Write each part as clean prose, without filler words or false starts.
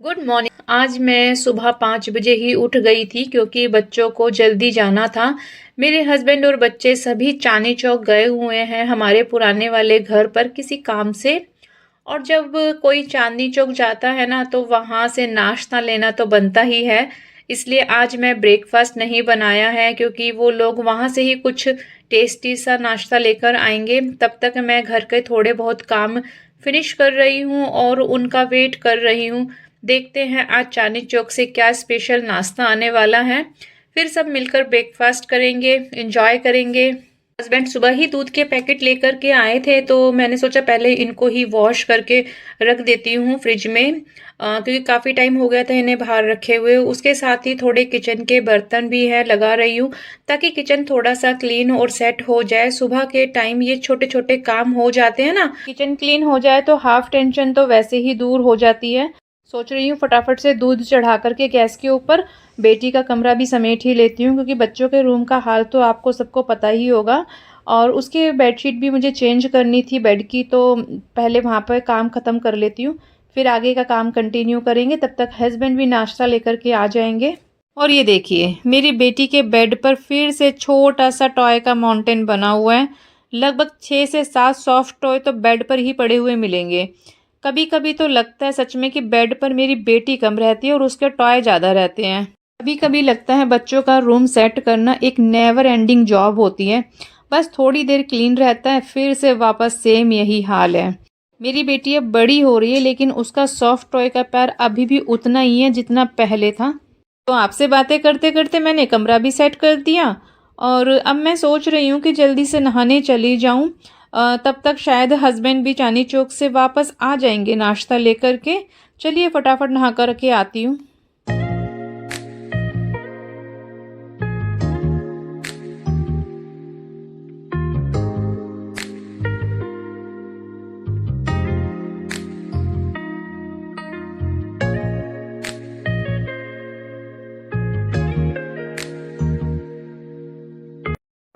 Good morning. आज मैं सुबह 5 बजे ही उठ गई थी क्योंकि बच्चों को जल्दी जाना था। मेरे हस्बैंड और बच्चे सभी चांदनी चौक गए हुए हैं हमारे पुराने वाले घर पर किसी काम से। और जब कोई चांदनी चौक जाता है ना तो वहाँ से नाश्ता लेना तो बनता ही है। इसलिए आज मैं ब्रेकफास्ट नहीं बनाया है क्योंकि वो लोग वहाँ से ही कुछ टेस्टी सा नाश्ता लेकर आएंगे। तब तक मैं घर के थोड़े बहुत काम फिनिश कर रही हूँ और उनका वेट कर रही हूँ। देखते हैं आज चांदनी चौक से क्या स्पेशल नाश्ता आने वाला है। फिर सब मिलकर ब्रेकफास्ट करेंगे, एंजॉय करेंगे। हस्बैंड सुबह ही दूध के पैकेट लेकर के आए थे तो मैंने सोचा पहले इनको ही वॉश करके रख देती हूँ फ्रिज में, क्योंकि काफ़ी टाइम हो गया था इन्हें बाहर रखे हुए। उसके साथ ही थोड़े किचन के बर्तन भी है लगा रही हूँ ताकि किचन थोड़ा सा क्लीन और सेट हो जाए। सुबह के टाइम ये छोटे छोटे काम हो जाते हैं ना, किचन क्लीन हो जाए तो हाफ टेंशन तो वैसे ही दूर हो जाती है। सोच रही हूँ फटाफट से दूध चढ़ा करके गैस के ऊपर बेटी का कमरा भी समेट ही लेती हूँ क्योंकि बच्चों के रूम का हाल तो आपको सबको पता ही होगा। और उसकी बेडशीट भी मुझे चेंज करनी थी बेड की, तो पहले वहाँ पर काम ख़त्म कर लेती हूँ, फिर आगे का काम कंटिन्यू करेंगे। तब तक हस्बैंड भी नाश्ता लेकर के आ जाएंगे। और ये देखिए मेरी बेटी के बेड पर फिर से छोटा सा टॉय का माउंटेन बना हुआ है। लगभग 6 से 7 सॉफ्ट टॉय तो बेड पर ही पड़े हुए मिलेंगे। कभी कभी तो लगता है सच में कि बेड पर मेरी बेटी कम रहती है और उसके टॉय ज़्यादा रहते हैं। कभी कभी लगता है बच्चों का रूम सेट करना एक नेवर एंडिंग जॉब होती है। बस थोड़ी देर क्लीन रहता है फिर से वापस सेम यही हाल है। मेरी बेटी अब बड़ी हो रही है लेकिन उसका सॉफ्ट टॉय का पैर अभी भी उतना ही है जितना पहले था। तो आपसे बातें करते करते मैंने कमरा भी सेट कर दिया और अब मैं सोच रही हूँ कि जल्दी से नहाने चली जाऊँ। तब तक शायद हस्बैंड भी चांदनी चौक से वापस आ जाएंगे नाश्ता लेकर के। चलिए फटाफट नहा कर के आती हूँ।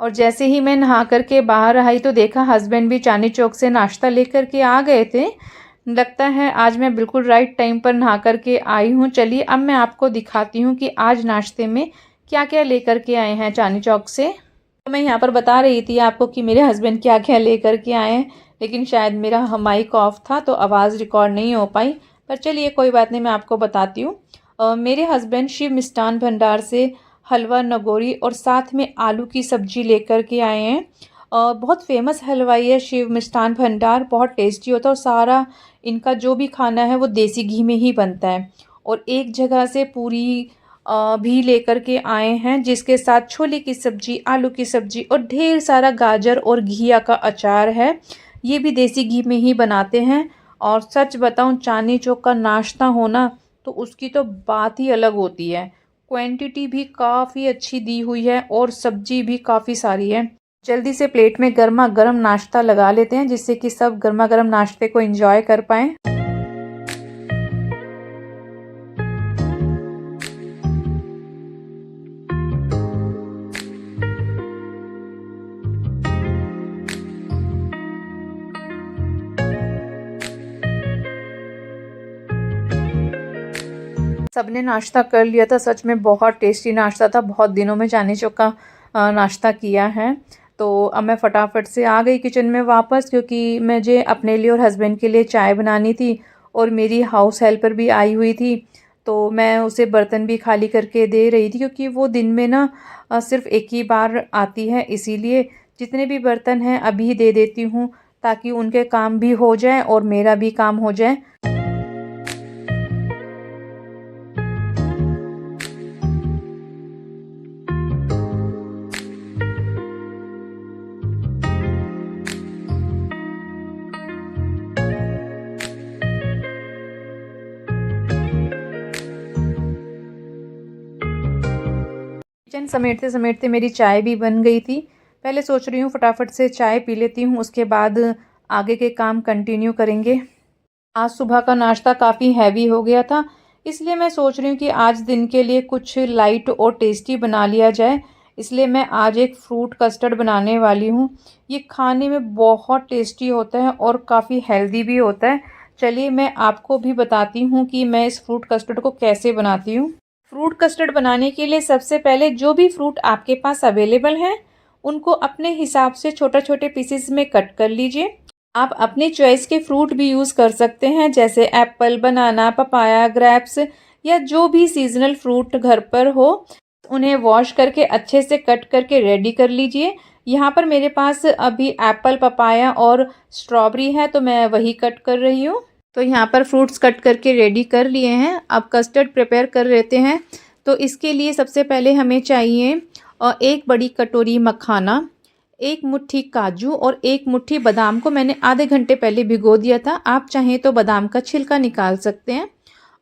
और जैसे ही मैं नहा करके बाहर आई तो देखा हस्बैंड भी चांदनी चौक से नाश्ता लेकर के आ गए थे। लगता है आज मैं बिल्कुल राइट टाइम पर नहा करके आई हूँ। चलिए अब मैं आपको दिखाती हूँ कि आज नाश्ते में क्या क्या लेकर के आए हैं चांदनी चौक से। तो मैं यहाँ पर बता रही थी आपको कि मेरे हस्बैंड क्या क्या लेकर के आए हैं, लेकिन शायद मेरा माइक ऑफ था तो आवाज़ रिकॉर्ड नहीं हो पाई। पर चलिए कोई बात नहीं, मैं आपको बताती हूँ। मेरे हस्बैंड शिव मिष्ठान भंडार से हलवा नगोरी और साथ में आलू की सब्जी लेकर के आए हैं। बहुत फेमस हलवाई है शिव मिष्ठान भंडार, बहुत टेस्टी होता है और सारा इनका जो भी खाना है वो देसी घी में ही बनता है। और एक जगह से पूरी भी लेकर के आए हैं जिसके साथ छोले की सब्जी, आलू की सब्जी और ढेर सारा गाजर और घिया का अचार है। ये भी देसी घी में ही बनाते हैं। और सच बताऊं चांदनी चौक का नाश्ता होना तो उसकी तो बात ही अलग होती है। क्वांटिटी भी काफ़ी अच्छी दी हुई है और सब्जी भी काफ़ी सारी है। जल्दी से प्लेट में गर्मा गर्म नाश्ता लगा लेते हैं जिससे कि सब गर्मा गर्म नाश्ते को एंजॉय कर पाएं। सबने नाश्ता कर लिया था, सच में बहुत टेस्टी नाश्ता था। बहुत दिनों में चांदनी चौक का नाश्ता किया है। तो अब मैं फटाफट से आ गई किचन में वापस क्योंकि मुझे अपने लिए और हस्बैंड के लिए चाय बनानी थी और मेरी हाउस हेल्पर भी आई हुई थी। तो मैं उसे बर्तन भी खाली करके दे रही थी क्योंकि वो दिन में ना सिर्फ एक ही बार आती है, इसीलिए जितने भी बर्तन हैं अभी दे देती हूँ ताकि उनके काम भी हो जाए और मेरा भी काम हो जाए। किचन समेटते समेटते मेरी चाय भी बन गई थी। पहले सोच रही हूँ फटाफट से चाय पी लेती हूँ, उसके बाद आगे के काम कंटिन्यू करेंगे। आज सुबह का नाश्ता काफ़ी हैवी हो गया था, इसलिए मैं सोच रही हूँ कि आज दिन के लिए कुछ लाइट और टेस्टी बना लिया जाए। इसलिए मैं आज एक फ्रूट कस्टर्ड बनाने वाली हूँ। ये खाने में बहुत टेस्टी होता है और काफ़ी हेल्दी भी होता है। चलिए मैं आपको भी बताती हूँ कि मैं इस फ्रूट कस्टर्ड को कैसे बनाती हूँ। फ्रूट कस्टर्ड बनाने के लिए सबसे पहले जो भी फ्रूट आपके पास अवेलेबल हैं उनको अपने हिसाब से छोटे छोटे पीसेस में कट कर लीजिए। आप अपने चॉइस के फ्रूट भी यूज़ कर सकते हैं, जैसे एप्पल, बनाना, पपाया, ग्रेप्स या जो भी सीजनल फ्रूट घर पर हो। उन्हें वॉश करके अच्छे से कट करके रेडी कर लीजिए। यहाँ पर मेरे पास अभी एप्पल, पपाया और स्ट्रॉबेरी है, तो मैं वही कट कर रही हूँ। तो यहाँ पर फ्रूट्स कट करके रेडी कर लिए हैं। अब कस्टर्ड प्रिपेयर कर लेते हैं। तो इसके लिए सबसे पहले हमें चाहिए 1 बड़ी कटोरी मखाना, 1 मुट्ठी काजू और 1 मुट्ठी बादाम को मैंने आधे घंटे पहले भिगो दिया था। आप चाहें तो बादाम का छिलका निकाल सकते हैं।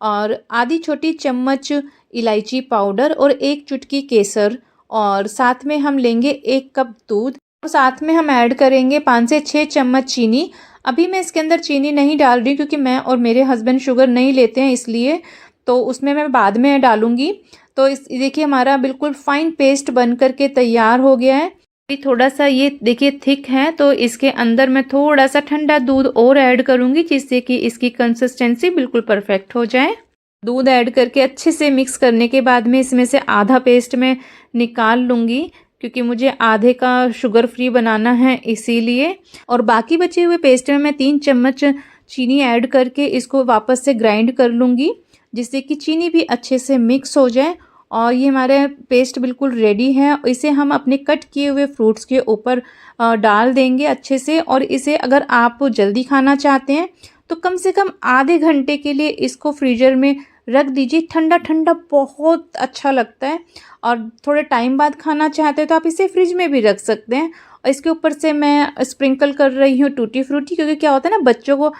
और आधी छोटी चम्मच इलायची पाउडर और 1 चुटकी केसर, और साथ में हम लेंगे 1 कप दूध, और साथ में हम ऐड करेंगे 5 से 6 चम्मच चीनी। अभी मैं इसके अंदर चीनी नहीं डाल रही क्योंकि मैं और मेरे हस्बैंड शुगर नहीं लेते हैं, इसलिए तो उसमें मैं बाद में डालूंगी। तो इस देखिए हमारा बिल्कुल फाइन पेस्ट बन करके तैयार हो गया है। अभी थोड़ा सा ये देखिए थिक है, तो इसके अंदर मैं थोड़ा सा ठंडा दूध और ऐड करूंगी, जिससे कि इसकी कंसिस्टेंसी बिल्कुल परफेक्ट हो जाए। दूध ऐड करके अच्छे से मिक्स करने के बाद में इसमें से आधा पेस्ट मैं निकाल लूँगी, क्योंकि मुझे आधे का शुगर फ्री बनाना है इसीलिए। और बाकी बचे हुए पेस्ट में मैं 3 चम्मच चीनी ऐड करके इसको वापस से ग्राइंड कर लूँगी, जिससे कि चीनी भी अच्छे से मिक्स हो जाए। और ये हमारा पेस्ट बिल्कुल रेडी है। इसे हम अपने कट किए हुए फ्रूट्स के ऊपर डाल देंगे अच्छे से। और इसे अगर आप जल्दी खाना चाहते हैं तो कम से कम आधे घंटे के लिए इसको फ्रीजर में रख दीजिए। ठंडा ठंडा बहुत अच्छा लगता है। और थोड़े टाइम बाद खाना चाहते हैं तो आप इसे फ्रिज में भी रख सकते हैं। और इसके ऊपर से मैं स्प्रिंकल कर रही हूँ टूटी फ्रूटी, क्योंकि क्या होता है ना, बच्चों को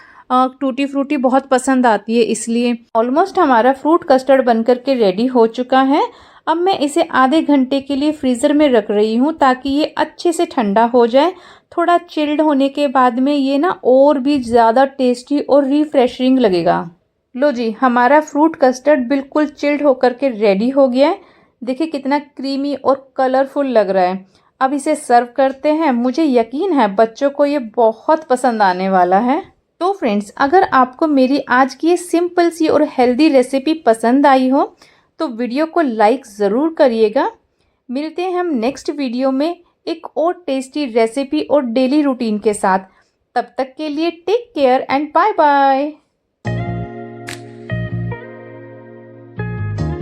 टूटी फ्रूटी बहुत पसंद आती है, इसलिए। ऑलमोस्ट हमारा फ्रूट कस्टर्ड बनकर के रेडी हो चुका है। अब मैं इसे आधे घंटे के लिए फ्रीज़र में रख रही हूँ, ताकि ये अच्छे से ठंडा हो जाए। थोड़ा चिल्ड होने के बाद में ये ना और भी ज़्यादा टेस्टी और रिफ्रेशिंग लगेगा। लो जी, हमारा फ्रूट कस्टर्ड बिल्कुल चिल्ड होकर के रेडी हो गया है। देखिए कितना क्रीमी और कलरफुल लग रहा है। अब इसे सर्व करते हैं। मुझे यकीन है बच्चों को ये बहुत पसंद आने वाला है। तो फ्रेंड्स, अगर आपको मेरी आज की ये सिंपल सी और हेल्दी रेसिपी पसंद आई हो तो वीडियो को लाइक ज़रूर करिएगा। मिलते हैं हम नेक्स्ट वीडियो में एक और टेस्टी रेसिपी और डेली रूटीन के साथ। तब तक के लिए take care and bye bye.